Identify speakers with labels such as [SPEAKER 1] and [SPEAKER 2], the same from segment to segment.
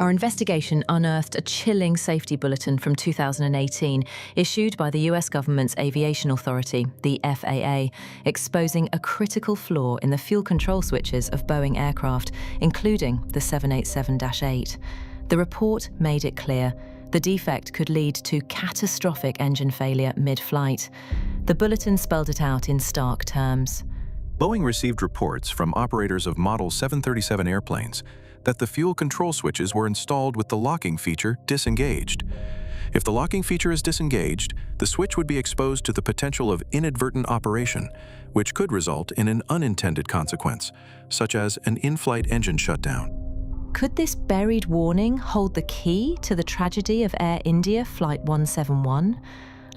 [SPEAKER 1] Our investigation unearthed a chilling safety bulletin from 2018 issued by the US government's aviation authority, the FAA, exposing a critical flaw in the fuel control switches of Boeing aircraft, including the 787-8. The report made it clear the defect could lead to catastrophic engine failure mid-flight. The bulletin spelled it out in stark terms.
[SPEAKER 2] Boeing received reports from operators of Model 737 airplanes that the fuel control switches were installed with the locking feature disengaged. If the locking feature is disengaged, the switch would be exposed to the potential of inadvertent operation, which could result in an unintended consequence, such as an in-flight engine shutdown.
[SPEAKER 1] Could this buried warning hold the key to the tragedy of Air India Flight 171?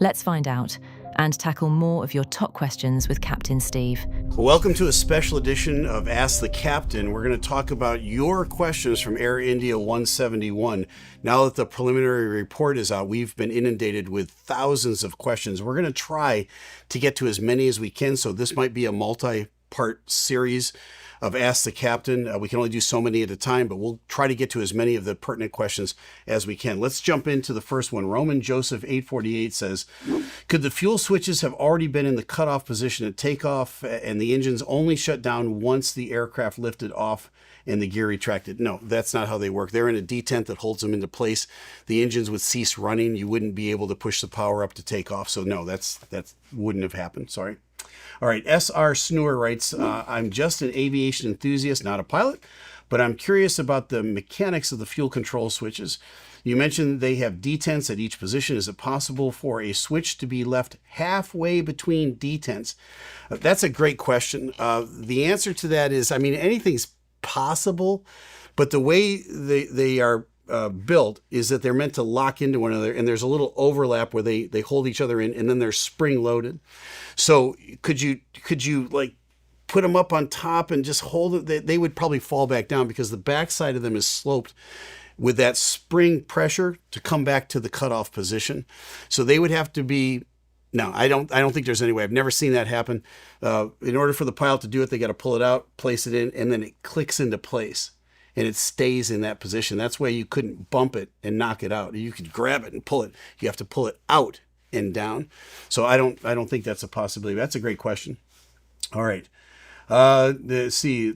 [SPEAKER 1] Let's find out and tackle more of your top questions with Captain Steve.
[SPEAKER 3] Welcome to a special edition of Ask the Captain. We're going to talk about your questions from Air India 171. Now that the preliminary report is out, we've been inundated with thousands of questions. We're going to try to get to as many as we can, so this might be a multi-part series of Ask the Captain. We can only do so many at a time, but we'll try to get to as many of the pertinent questions as we can. Let's jump into the first one. Roman Joseph 848 says, could the fuel switches have already been in the cutoff position at takeoff and the engines only shut down once the aircraft lifted off and the gear retracted? No, that's not how they work. They're in a detent that holds them into place. The engines would cease running. You wouldn't be able to push the power up to take off. So no, that wouldn't have happened. Sorry. All right, S.R. Snur writes, I'm just an aviation enthusiast, not a pilot, but I'm curious about the mechanics of the fuel control switches. You mentioned they have detents at each position. Is it possible for a switch to be left halfway between detents? That's a great question. The answer to that is, anything's possible, but the way they are built is that they're meant to lock into one another, and there's a little overlap where they hold each other in, and then they're spring loaded. So could you like put them up on top and just hold it? They would probably fall back down because the backside of them is sloped with that spring pressure to come back to the cutoff position. So they would have to be. No, I don't think there's any way. I've never seen that happen. In order for the pilot to do it, they got to pull it out, place it in, and then it clicks into place. And it stays in that position. That's why you couldn't bump it and knock it out. You could grab it and pull it. You have to pull it out and down. So I don't think that's a possibility. That's a great question. All right. Let's see.